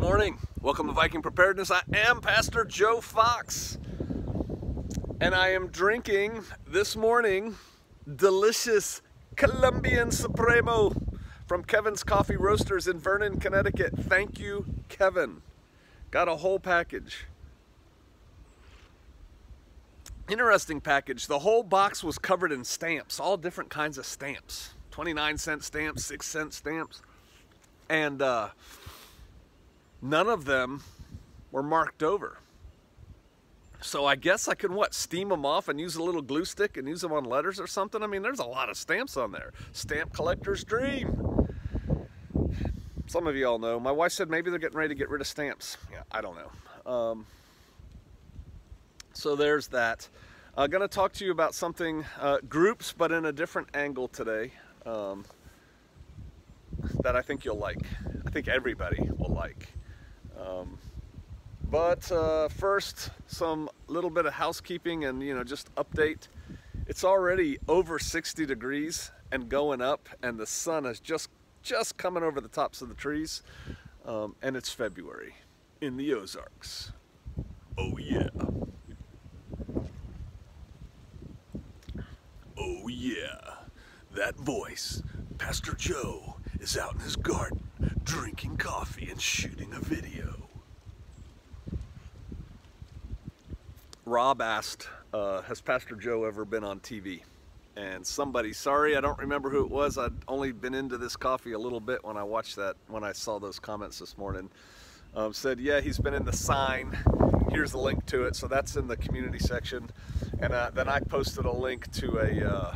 Good morning. Welcome to Viking Preparedness. I am Pastor Joe Fox, and I am drinking this morning delicious Colombian Supremo from Kevin's Coffee Roasters in Vernon, Connecticut. Thank you, Kevin. Got a whole package. Interesting package. The whole box was covered in stamps, all different kinds of stamps. 29-cent stamps, 6-cent stamps. And none of them were marked over. So I guess I can, steam them off and use a little glue stick and use them on letters or something? I mean, there's a lot of stamps on there. Stamp collector's dream. Some of you all know. My wife said maybe they're getting ready to get rid of stamps. Yeah, I don't know. So there's that. I'm going to talk to you about something, groups, but in a different angle today, that I think you'll like. I think everybody will like. But first, some little bit of housekeeping and, just update. It's already over 60 degrees and going up, and the sun is just coming over the tops of the trees, and it's February in the Ozarks. Oh yeah. Oh yeah. That voice, Pastor Joe, is out in his garden drinking coffee and shooting a video. Rob asked, has Pastor Joe ever been on TV? And somebody, sorry, I don't remember who it was. I'd only been into this coffee a little bit when I saw those comments this morning. Said, yeah, he's been in The Sign. Here's the link to it. So that's in the community section. And then I posted a link to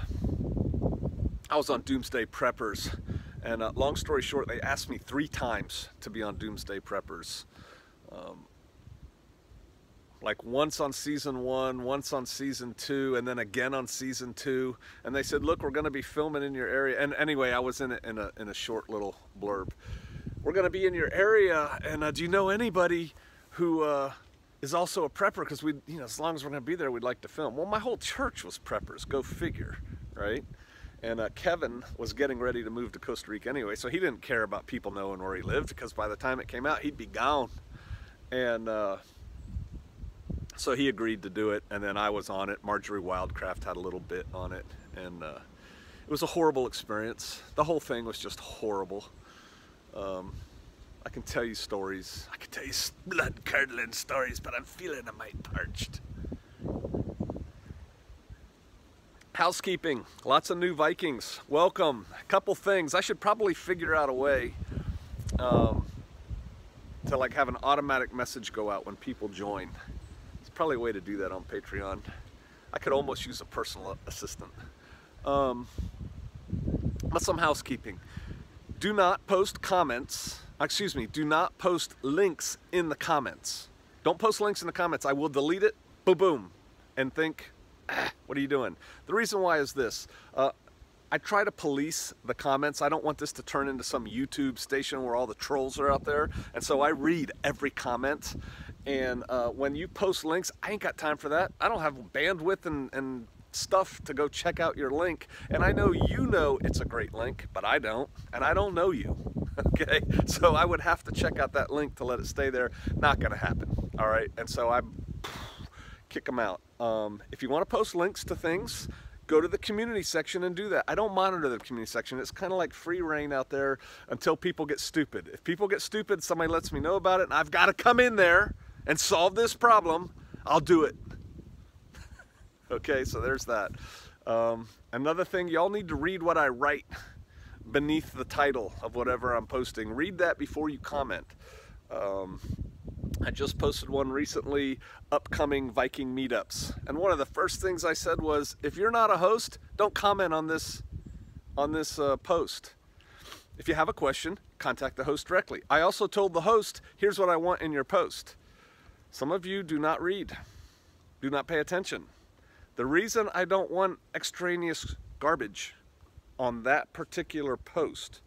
I was on Doomsday Preppers. And long story short, they asked me 3 times to be on Doomsday Preppers. Like once on season 1, once on season 2, and then again on season 2. And they said, look, we're going to be filming in your area. And anyway, I was in a short little blurb. We're going to be in your area, and do you know anybody who is also a prepper? Because we, as long as we're going to be there, we'd like to film. Well, my whole church was preppers. Go figure, right? And Kevin was getting ready to move to Costa Rica anyway, so he didn't care about people knowing where he lived, because by the time it came out, he'd be gone. And so he agreed to do it, and then I was on it. Marjorie Wildcraft had a little bit on it, and it was a horrible experience. The whole thing was just horrible. I can tell you stories. I can tell you blood-curdling stories, but I'm feeling a mite parched. Housekeeping. Lots of new Vikings. Welcome. A couple things. I should probably figure out a way to have an automatic message go out when people join. There's probably a way to do that on Patreon. I could almost use a personal assistant. But some housekeeping. Do not post comments. Excuse me. Do not post links in the comments. Don't post links in the comments. I will delete it. Boom, boom. And think, what are you doing? The reason why is this. I try to police the comments. I don't want this to turn into some YouTube station where all the trolls are out there. And so I read every comment. And when you post links, I ain't got time for that. I don't have bandwidth and stuff to go check out your link. And I know you know it's a great link, but I don't. And I don't know you. Okay? So I would have to check out that link to let it stay there. Not going to happen. All right? And so I kick them out. If you want to post links to things, go to the community section and do that. I don't monitor the community section. It's kind of like free reign out there until people get stupid. If people get stupid, somebody lets me know about it, and I've got to come in there and solve this problem, I'll do it. Okay, so there's that. Another thing, y'all need to read what I write beneath the title of whatever I'm posting. Read that before you comment. I just posted one recently, upcoming Viking meetups. And one of the first things I said was, if you're not a host, don't comment on this post. If you have a question, contact the host directly. I also told the host, here's what I want in your post. Some of you do not read, do not pay attention. The reason I don't want extraneous garbage on that particular post,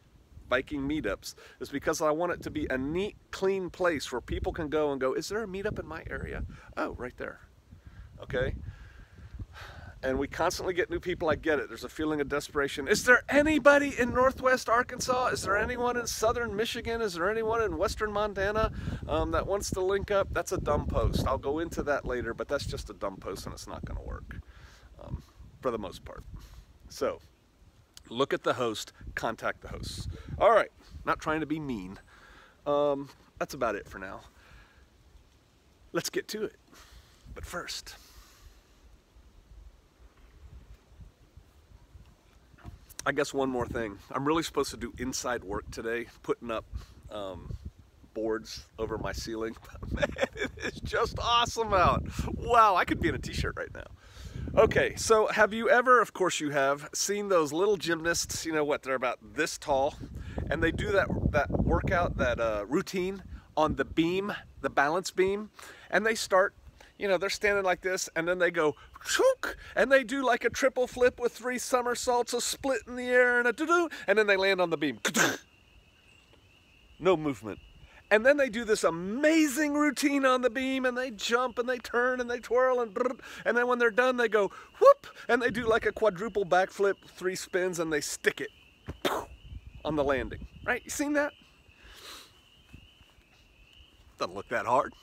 Viking meetups, is because I want it to be a neat, clean place where people can go and go, is there a meetup in my area? Oh, right there. Okay? and we constantly get new people. I get it. There's a feeling of desperation. Is there anybody in Northwest Arkansas? Is there anyone in Southern Michigan? Is there anyone in Western Montana that wants to link up? That's a dumb post. I'll go into that later, but that's just a dumb post and it's not going to work for the most part. So look at the host, contact the hosts. All right, not trying to be mean. That's about it for now. Let's get to it. But first, I guess one more thing. I'm really supposed to do inside work today, putting up boards over my ceiling. Man, it is just awesome out. Wow, I could be in a t-shirt right now. Okay, so have you ever, of course you have, seen those little gymnasts, you know what, they're about this tall, and they do that workout, that routine on the beam, the balance beam, and they start, you know, they're standing like this, and then they go, chook, and they do like a triple flip with 3 somersaults, a split in the air, and a doo-doo, and then they land on the beam. No movement. And then they do this amazing routine on the beam, and they jump, and they turn, and they twirl, and then when they're done, they go, whoop, and they do like a quadruple backflip, 3 spins, and they stick it on the landing. Right? You seen that? Doesn't look that hard.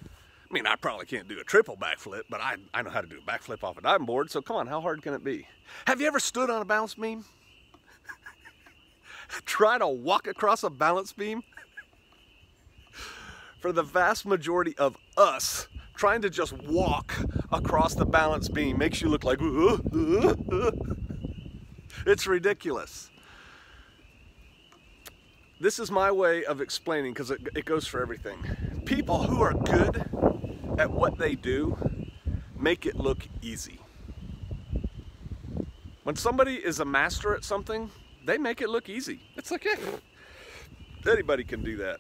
I mean, I probably can't do a triple backflip, but I know how to do a backflip off a diving board, so come on, how hard can it be? Have you ever stood on a balance beam? Try to walk across a balance beam? For the vast majority of us, trying to just walk across the balance beam makes you look like, it's ridiculous. This is my way of explaining, because it goes for everything. People who are good at what they do make it look easy. When somebody is a master at something, they make it look easy. It's like, yeah, anybody can do that.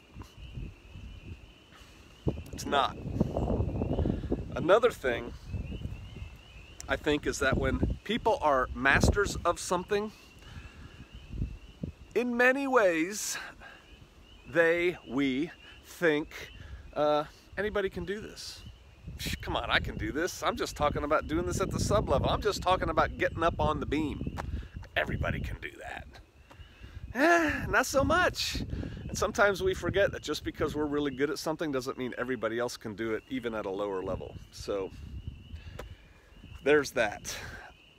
It's not. Another thing, I think, is that when people are masters of something, in many ways, we think anybody can do this. Come on, I can do this. I'm just talking about doing this at the sub level. I'm just talking about getting up on the beam. Everybody can do that. Not so much. And sometimes we forget that just because we're really good at something doesn't mean everybody else can do it, even at a lower level. So there's that.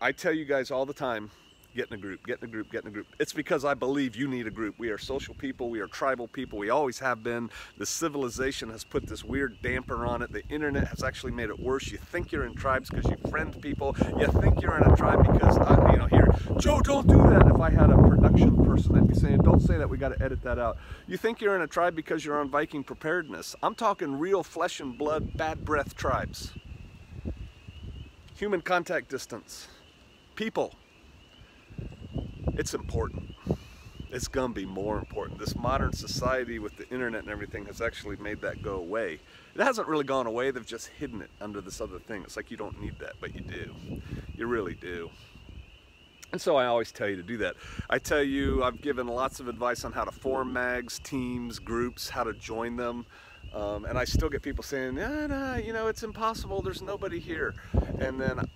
I tell you guys all the time, get in a group, get in a group, get in a group. It's because I believe you need a group. We are social people, we are tribal people, we always have been. The civilization has put this weird damper on it. The internet has actually made it worse. You think you're in tribes because you friend people. You think you're in a tribe because, you know, here, Joe, don't do that. If I had a production person, I'd be saying, don't say that, we got to edit that out. You think you're in a tribe because you're on Viking preparedness. I'm talking real flesh and blood, bad breath tribes. Human contact distance. People. It's important. It's gonna be more important. This modern society with the internet and everything has actually made that go away. It hasn't really gone away, they've just hidden it under this other thing. It's like you don't need that, but you do. You really do. And so I always tell you to do that. I tell you, I've given lots of advice on how to form mags, teams, groups, how to join them. And I still get people saying, nah, you know, it's impossible, there's nobody here. And then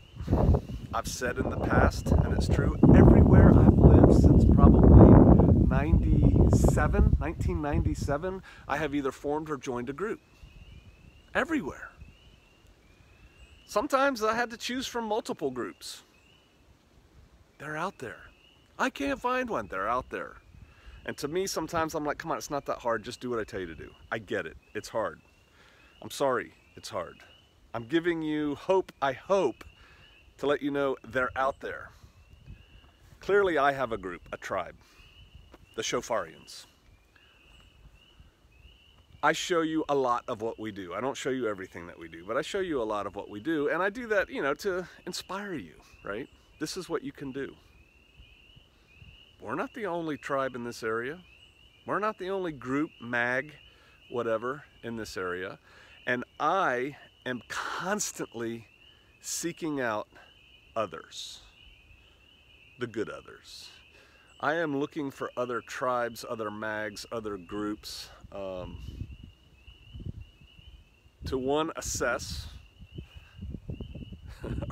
I've said in the past, and it's true, everywhere I've lived since probably 1997, I have either formed or joined a group. Everywhere. Sometimes I had to choose from multiple groups. They're out there. I can't find one. They're out there. And to me, sometimes I'm like, come on, it's not that hard. Just do what I tell you to do. I get it. It's hard. I'm sorry. It's hard. I'm giving you hope, I hope, to let you know they're out there. Clearly, I have a group, a tribe, the Shofarians. I show you a lot of what we do. I don't show you everything that we do, but I show you a lot of what we do, and I do that, you know, to inspire you, right? This is what you can do. We're not the only tribe in this area. We're not the only group, mag, whatever, in this area. And I am constantly seeking out others, the good others. I am looking for other tribes, other mags, other groups, to one, assess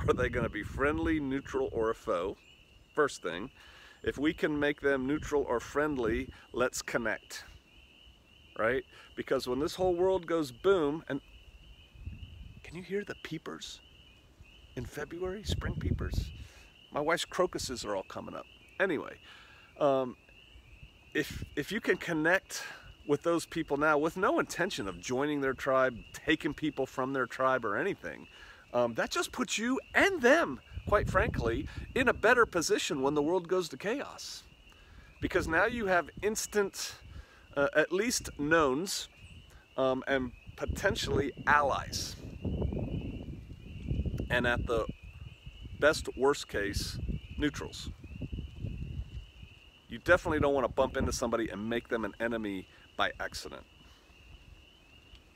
Are they going to be friendly, neutral, or a foe? First thing. If we can make them neutral or friendly, let's connect, right? Because when this whole world goes boom, and can you hear the peepers in February? Spring peepers? My wife's crocuses are all coming up. Anyway, if you can connect with those people now with no intention of joining their tribe, taking people from their tribe or anything, that just puts you and them, quite frankly, in a better position when the world goes to chaos. Because now you have instant, at least knowns, and potentially allies. And at the best, worst case, neutrals. You definitely don't want to bump into somebody and make them an enemy by accident.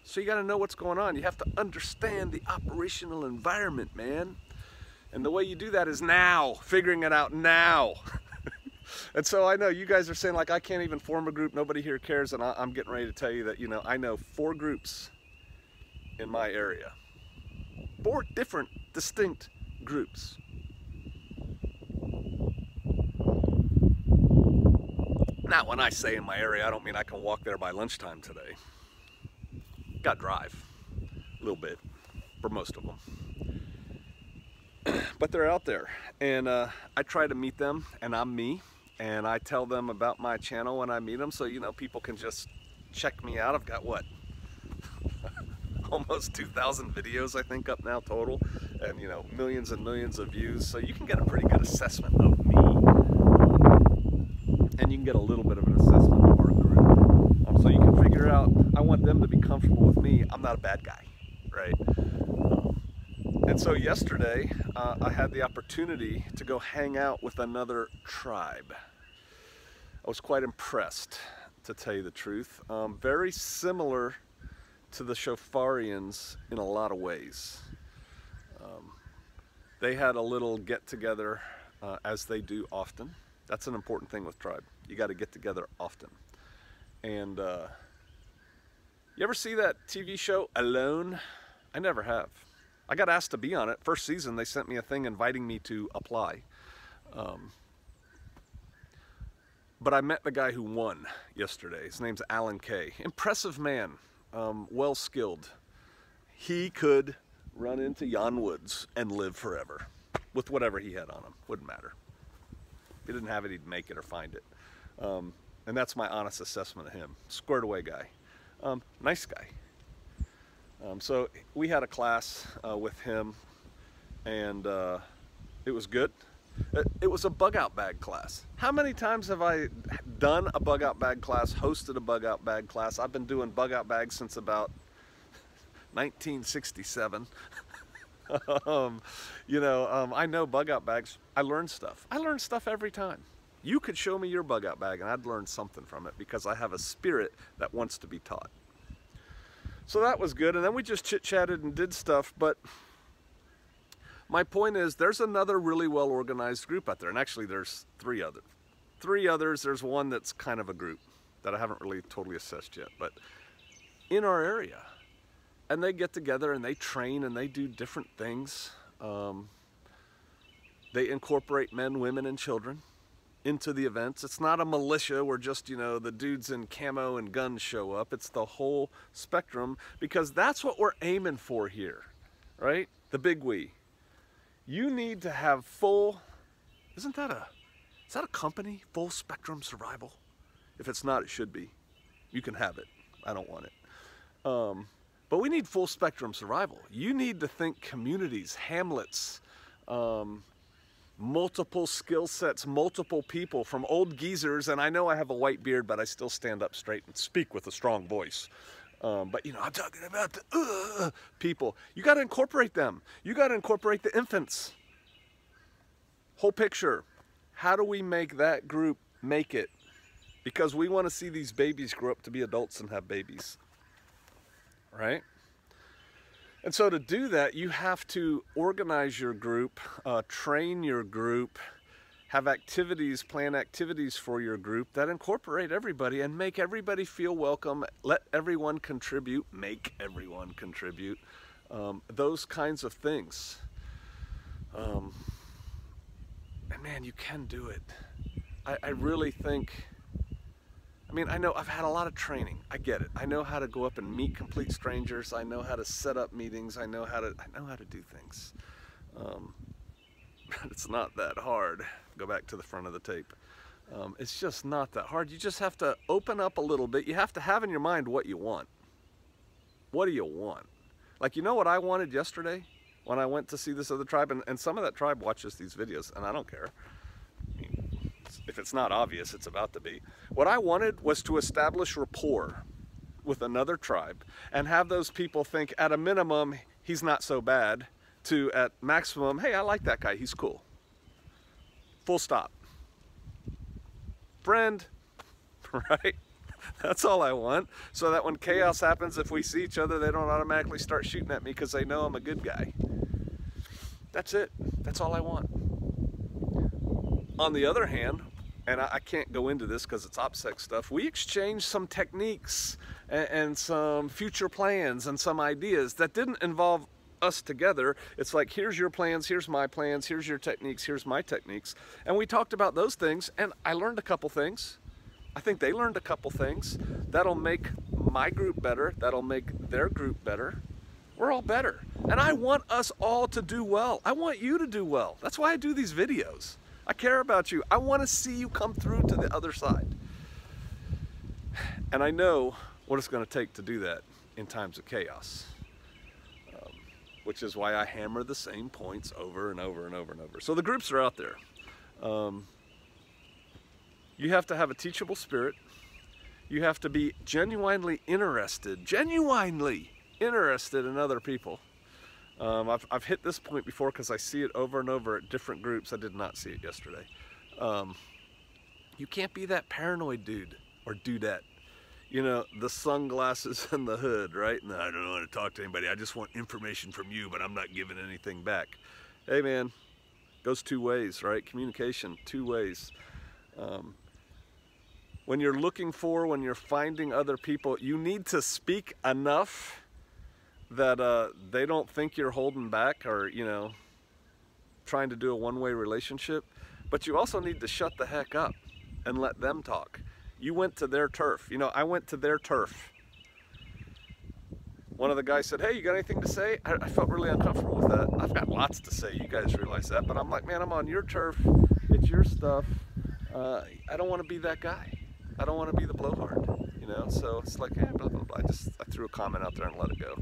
So you got to know what's going on. You have to understand the operational environment, man. And the way you do that is now, figuring it out now. And so I know you guys are saying, like, I can't even form a group, nobody here cares, and I'm getting ready to tell you that, you know, I know 4 groups in my area. 4 different, distinct groups. Now, when I say in my area, I don't mean I can walk there by lunchtime today. Got to drive a little bit for most of them. But they're out there, and I try to meet them, and I'm me, and I tell them about my channel when I meet them, so, you know, people can just check me out. I've got, what, almost 2,000 videos, I think, up now total, and, you know, millions and millions of views, so you can get a pretty good assessment of me, and you can get a little bit of an assessment of our group, so you can figure out, I want them to be comfortable with me. I'm not a bad guy, right? And so yesterday, I had the opportunity to go hang out with another tribe. I was quite impressed, to tell you the truth. Very similar to the Shofarians in a lot of ways. They had a little get-together, as they do often. That's an important thing with tribe. You got to get together often. And you ever see that TV show Alone? I never have. I got asked to be on it. First season, they sent me a thing inviting me to apply. But I met the guy who won yesterday. His name's Alan Kay. Impressive man, well-skilled. He could run into Jan Woods and live forever with whatever he had on him. Wouldn't matter. If he didn't have it, he'd make it or find it. And that's my honest assessment of him. Squared away guy. Nice guy. So we had a class with him, and it was good. It was a bug out bag class. How many times have I done a bug out bag class, hosted a bug out bag class? I've been doing bug out bags since about 1967. You know, I know bug out bags. I learn stuff. I learn stuff every time. You could show me your bug out bag and I'd learn something from it because I have a spirit that wants to be taught. So that was good, and then we just chit-chatted and did stuff, but my point is there's another really well-organized group out there, and actually there's 3 others. 3 others, there's one that's kind of a group that I haven't really totally assessed yet, but in our area. And they get together and they train and they do different things. They incorporate men, women, and children into the events. It's not a militia where just, you know, the dudes in camo and guns show up. It's the whole spectrum, because that's what we're aiming for here, right? The big we. You need to have full, is that a company? Full Spectrum Survival? If it's not, it should be. You can have it. I don't want it. But we need full spectrum survival. You need to think communities, hamlets, multiple skill sets, multiple people, from old geezers, and I know I have a white beard, but I still stand up straight and speak with a strong voice. But you know, I'm talking about the people. You got to incorporate them. You got to incorporate the infants. Whole picture. How do we make that group make it? Because we want to see these babies grow up to be adults and have babies. Right? And so to do that, you have to organize your group, train your group, have activities, plan activities for your group that incorporate everybody and make everybody feel welcome, let everyone contribute, make everyone contribute, those kinds of things. And man, you can do it. I really think, I mean, I know I've had a lot of training. I get it. I know how to go up and meet complete strangers. I know how to set up meetings. I know how to do things. It's not that hard. Go back to the front of the tape. It's just not that hard. You just have to open up a little bit. You have to have in your mind what you want. What do you want? Like, you know what I wanted yesterday when I went to see this other tribe? And some of that tribe watches these videos, and I don't care. I mean, if it's not obvious, it's about to be. What I wanted was to establish rapport with another tribe and have those people think, at a minimum, he's not so bad, to at maximum, hey, I like that guy, he's cool. Full stop. Friend, right? That's all I want. So that when chaos happens, if we see each other, they don't automatically start shooting at me because they know I'm a good guy. That's it. That's all I want. On the other hand, and I can't go into this because it's OPSEC stuff, we exchanged some techniques and some future plans and some ideas that didn't involve us together. It's like, here's your plans, here's my plans, here's your techniques, here's my techniques. And we talked about those things, and I learned a couple things. I think they learned a couple things. That'll make my group better. That'll make their group better. We're all better. And I want us all to do well. I want you to do well. That's why I do these videos. I care about you. I want to see you come through to the other side. And I know what it's going to take to do that in times of chaos. Which is why I hammer the same points over and over and over and over. So the groups are out there. You have to have a teachable spirit. You have to be genuinely interested in other people. I've hit this point before because I see it over and over at different groups. I did not see it yesterday. You can't be that paranoid dude or dudette. You know, the sunglasses and the hood, right? No, I don't want to talk to anybody. I just want information from you, but I'm not giving anything back. Hey, man, goes two ways, right? Communication, two ways. When you're looking for, when you're finding other people, you need to speak enough that they don't think you're holding back or, you know, trying to do a one-way relationship. But you also need to shut the heck up and let them talk. You went to their turf. You know, I went to their turf. One of the guys said, hey, you got anything to say? I felt really uncomfortable with that. I've got lots to say. You guys realize that. But I'm like, man, I'm on your turf. It's your stuff. I don't want to be that guy. I don't want to be the blowhard, you know? So it's like, yeah, blah, blah, blah. I threw a comment out there and let it go.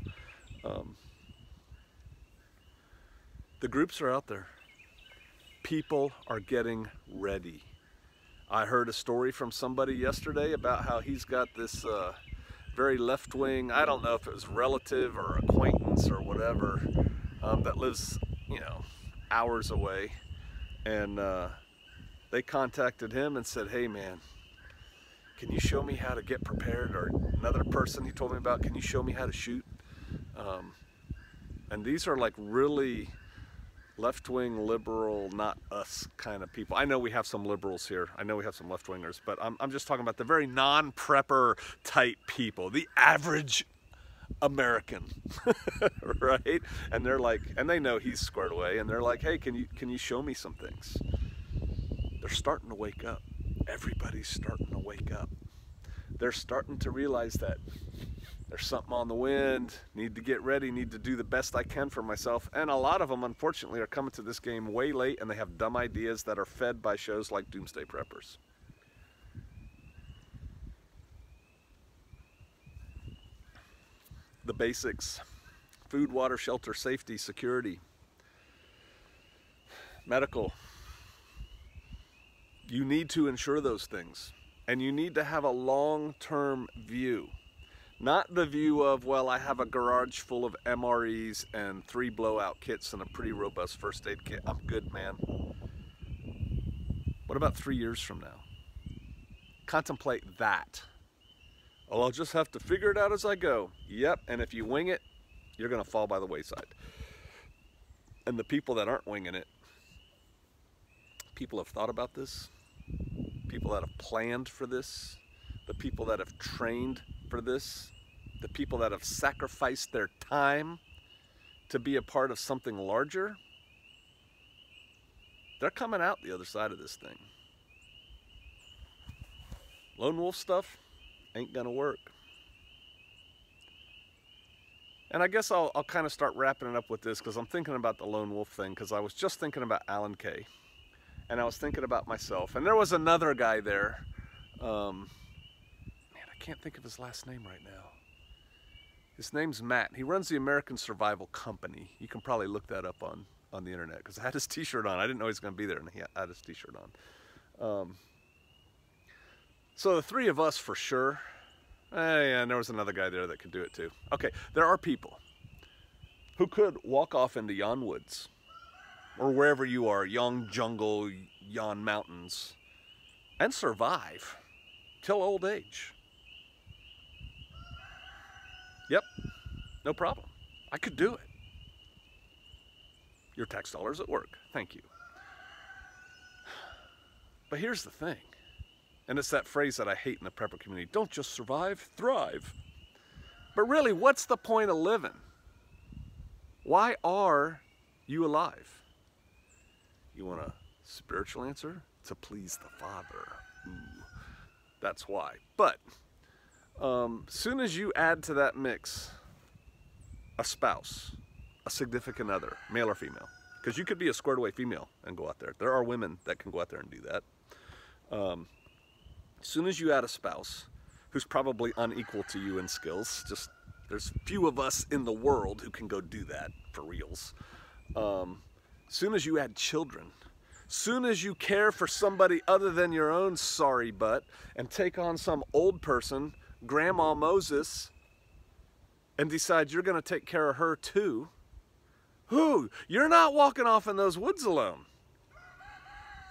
The groups are out there. People are getting ready. I heard a story from somebody yesterday about how he's got this very left-wing, I don't know if it was relative or acquaintance or whatever, that lives, you know, hours away. And they contacted him and said, hey man, can you show me how to get prepared? Or another person he told me about, can you show me how to shoot? And these are like really left-wing, liberal, not us kind of people. I know we have some liberals here. I know we have some left-wingers, but I'm just talking about the very non-prepper type people, the average American, right? And they're like, and they know he's squared away, and they're like, hey, can you show me some things? They're starting to wake up. Everybody's starting to wake up. They're starting to realize that there's something on the wind, need to get ready, need to do the best I can for myself. And a lot of them, unfortunately, are coming to this game way late, and they have dumb ideas that are fed by shows like Doomsday Preppers. The basics: food, water, shelter, safety, security, medical. You need to ensure those things, and you need to have a long-term view. Not the view of, well, I have a garage full of MREs and 3 blowout kits and a pretty robust first aid kit. I'm good, man. What about 3 years from now? Contemplate that. Oh, I'll just have to figure it out as I go. Yep, and if you wing it, you're going to fall by the wayside. And the people that aren't winging it, people have thought about this, people that have planned for this, the people that have trained for this, the people that have sacrificed their time to be a part of something larger, They're coming out the other side of this thing. Lone wolf stuff ain't gonna work. And I guess I'll kind of start wrapping it up with this, because I'm thinking about the lone wolf thing, because I was just thinking about Alan Kay. And I was thinking about myself. And there was another guy there. Man, I can't think of his last name right now. His name's Matt. He runs the American Survival Company. You can probably look that up on the internet, because I had his t-shirt on. I didn't know he was going to be there, and he had his t-shirt on. So the three of us for sure. Yeah, and there was another guy there that could do it too. Okay, there are people who could walk off into yon woods, or wherever you are, yon jungle, yon mountains, and survive till old age. Yep, no problem. I could do it. Your tax dollars at work. Thank you. But here's the thing, and it's that phrase that I hate in the prepper community: don't just survive, thrive. But really, what's the point of living? Why are you alive? You want a spiritual answer? To please the Father. Ooh, that's why. But soon as you add to that mix a spouse, a significant other, male or female, because you could be a squared away female and go out there. There are women that can go out there and do that. As soon as you add a spouse who's probably unequal to you in skills, just there's few of us in the world who can go do that for reals. Soon as you add children, soon as you care for somebody other than your own sorry butt and take on some old person, Grandma Moses, and decide you're going to take care of her too, you're not walking off in those woods alone.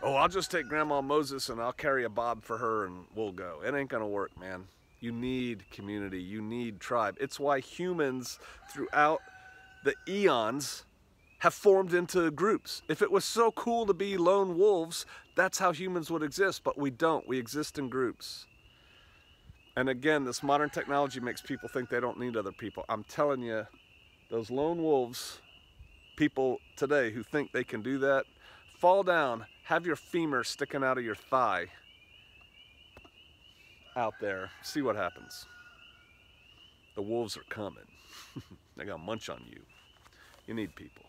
Oh, I'll just take Grandma Moses and I'll carry a bob for her and we'll go. It ain't gonna work, man. You need community, you need tribe. It's why humans throughout the eons have formed into groups. If it was so cool to be lone wolves, that's how humans would exist, but we don't. We exist in groups. And again, this modern technology makes people think they don't need other people. I'm telling you, those lone wolves, people today who think they can do that, fall down, have your femur sticking out of your thigh out there, see what happens. The wolves are coming. They're gonna munch on you. You need people.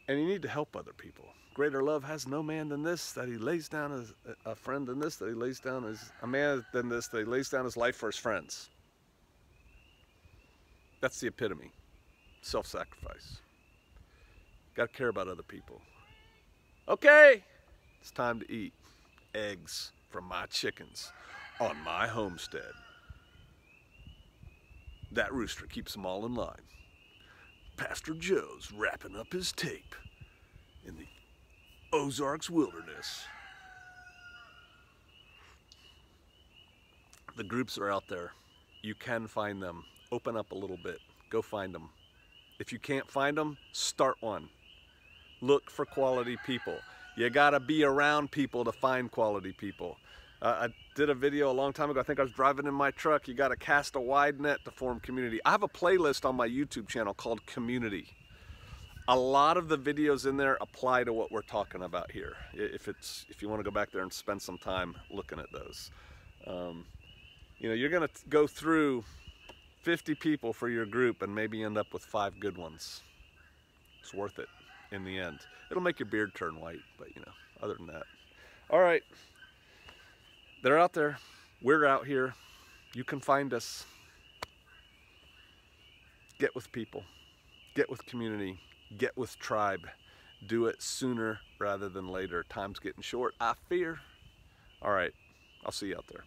And you need to help other people. Greater love has no man than this, that he lays down as a friend than this, that he lays down as a man than this, that he lays down his life for his friends. That's the epitome. Self-sacrifice. Got to care about other people. Okay, it's time to eat eggs from my chickens on my homestead. That rooster keeps them all in line. Pastor Joe's wrapping up his tape in the Ozarks wilderness. The groups are out there. You can find them. Open up a little bit. Go find them. If you can't find them, start one. Look for quality people. You gotta be around people to find quality people. I did a video a long time ago. I think I was driving in my truck. You gotta cast a wide net to form community. I have a playlist on my YouTube channel called Community. A lot of the videos in there apply to what we're talking about here. If you want to go back there and spend some time looking at those. You know, you're gonna go through 50 people for your group and maybe end up with 5 good ones. It's worth it in the end. It'll make your beard turn white, but you know, other than that. All right, they're out there. We're out here. You can find us. Get with people. Get with community. Get with tribe. Do it sooner rather than later. Time's getting short, I fear. All right, I'll see you out there.